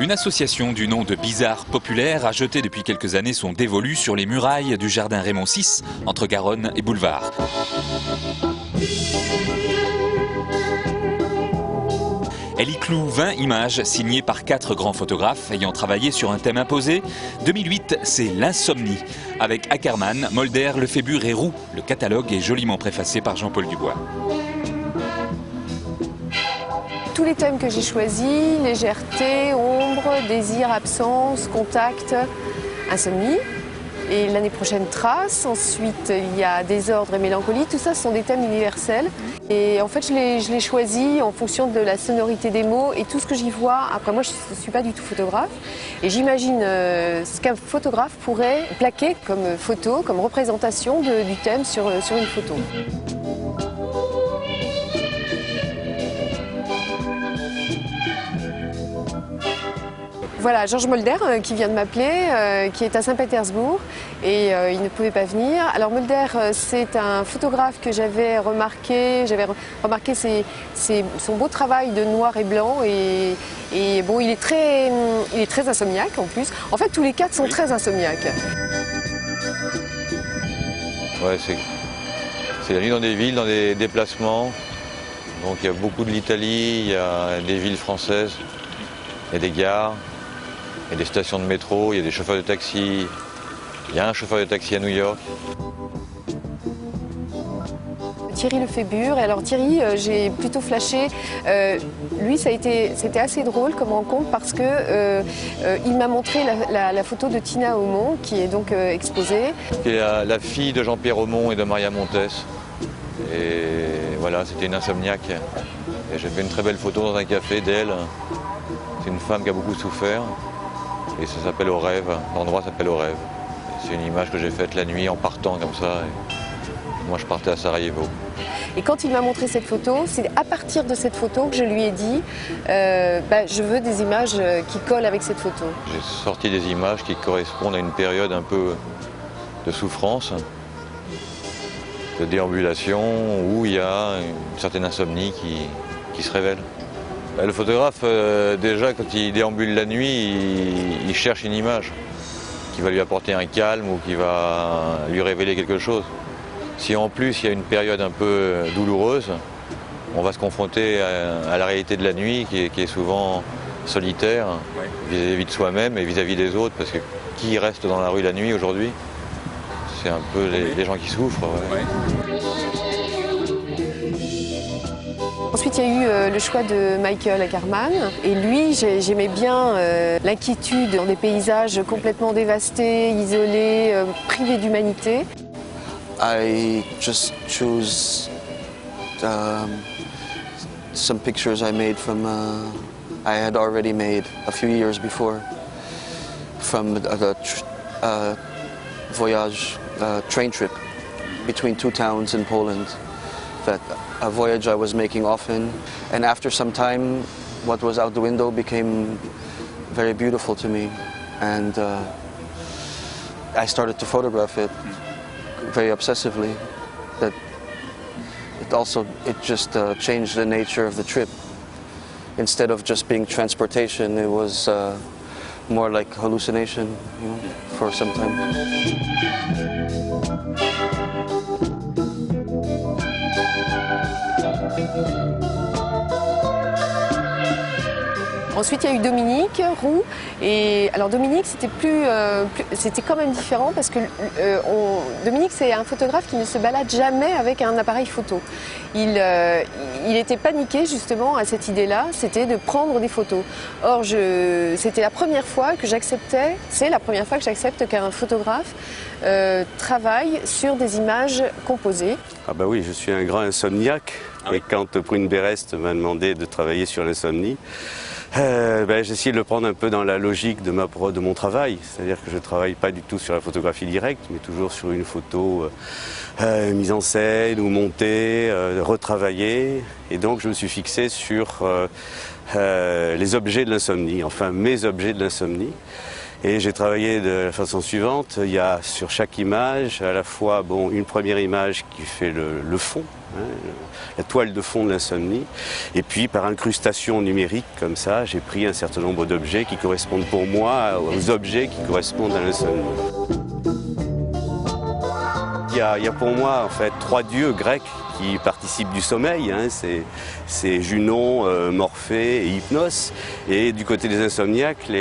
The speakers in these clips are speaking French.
Une association du nom de Bizarre Populaire a jeté depuis quelques années son dévolu sur les murailles du jardin Raymond VI, entre Garonne et Boulevard. Elle y cloue 20 images signées par 4 grands photographes ayant travaillé sur un thème imposé. 2008, c'est l'insomnie, avec Ackermann, Molder, Lefébure et Roux. Le catalogue est joliment préfacé par Jean-Paul Dubois. Tous les thèmes que j'ai choisis, légèreté, ombre, désir, absence, contact, insomnie. Et l'année prochaine, trace. Ensuite, il y a désordre et mélancolie. Tout ça, ce sont des thèmes universels. Et en fait, je les choisis en fonction de la sonorité des mots et tout ce que j'y vois. Après, moi, je ne suis pas du tout photographe. Et j'imagine ce qu'un photographe pourrait plaquer comme photo, comme représentation du thème sur une photo. Voilà, Georges Molder qui vient de m'appeler, qui est à Saint-Pétersbourg et il ne pouvait pas venir. Alors Molder, c'est un photographe que j'avais remarqué son beau travail de noir et blanc et bon, il est très insomniaque en plus. En fait, tous les 4 sont très insomniaques. Ouais, c'est la nuit dans des villes, dans des déplacements. Donc il y a beaucoup de l'Italie, il y a des villes françaises, il y a des gares. Il y a des stations de métro, il y a des chauffeurs de taxi. Il y a un chauffeur de taxi à New York. Thierry Lefébure. Et alors Thierry, j'ai plutôt flashé. Lui, c'était assez drôle comme rencontre parce que il m'a montré la photo de Tina Aumont qui est donc exposée. C'est la fille de Jean-Pierre Aumont et de Maria Montes. Et voilà, c'était une insomniaque. Et j'ai fait une très belle photo dans un café d'elle. C'est une femme qui a beaucoup souffert. Et ça s'appelle Au rêve, l'endroit s'appelle Au rêve. C'est une image que j'ai faite la nuit en partant comme ça. Et moi je partais à Sarajevo. Et quand il m'a montré cette photo, c'est à partir de cette photo que je lui ai dit je veux des images qui collent avec cette photo. J'ai sorti des images qui correspondent à une période un peu de souffrance, de déambulation, où il y a une certaine insomnie qui se révèle. Le photographe, déjà, quand il déambule la nuit, il cherche une image qui va lui apporter un calme ou qui va lui révéler quelque chose. Si en plus il y a une période un peu douloureuse, on va se confronter à la réalité de la nuit qui est souvent solitaire vis-à-vis de soi-même et vis-à-vis des autres, parce que qui reste dans la rue la nuit aujourd'hui? C'est un peu les gens qui souffrent. Ouais. Ensuite, il y a eu le choix de Michael Ackermann. Et lui, j'aimais bien l'inquiétude dans des paysages complètement dévastés, isolés, privés d'humanité. I just choose some pictures I made from I had already made a few years before from the voyage train trip between 2 towns in Poland. A voyage I was making often, and after some time what was out the window became very beautiful to me, and I started to photograph it very obsessively. That it just changed the nature of the trip. Instead of just being transportation, it was more like hallucination, for some time. Ensuite, il y a eu Dominique Roux. Et alors Dominique, c'était quand même différent parce que Dominique, c'est un photographe qui ne se balade jamais avec un appareil photo. Il était paniqué justement à cette idée-là, c'était de prendre des photos. Or, c'était la première fois que j'acceptais, qu'un photographe travaille sur des images composées. Ah bah oui, je suis un grand insomniaque. Et quand Brune Berest m'a demandé de travailler sur l'insomnie, j'ai essayé de le prendre un peu dans la logique de mon travail. C'est-à-dire que je ne travaille pas du tout sur la photographie directe, mais toujours sur une photo mise en scène ou montée, retravaillée. Et donc je me suis fixé sur les objets de l'insomnie, enfin mes objets de l'insomnie. Et j'ai travaillé de la façon suivante. Il y a sur chaque image à la fois une première image qui fait le fond, hein, la toile de fond de l'insomnie. Et puis par incrustation numérique comme ça, j'ai pris un certain nombre d'objets qui correspondent pour moi aux objets qui correspondent à l'insomnie. Il y a pour moi en fait 3 dieux grecs qui participent du sommeil, hein. C'est Junon, Morphée et Hypnos. Et du côté des insomniaques,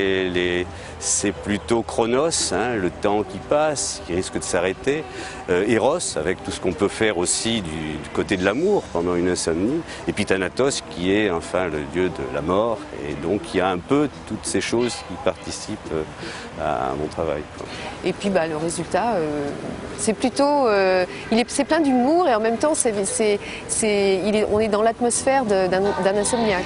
c'est plutôt Chronos, hein, le temps qui passe, qui risque de s'arrêter. Eros, avec tout ce qu'on peut faire aussi du côté de l'amour pendant une insomnie. Et puis Thanatos, qui est enfin le dieu de la mort. Et donc il y a un peu toutes ces choses qui participent à mon travail, quoi. Et puis le résultat, c'est plutôt, c'est plein d'humour et en même temps on est dans l'atmosphère d'un insomniaque.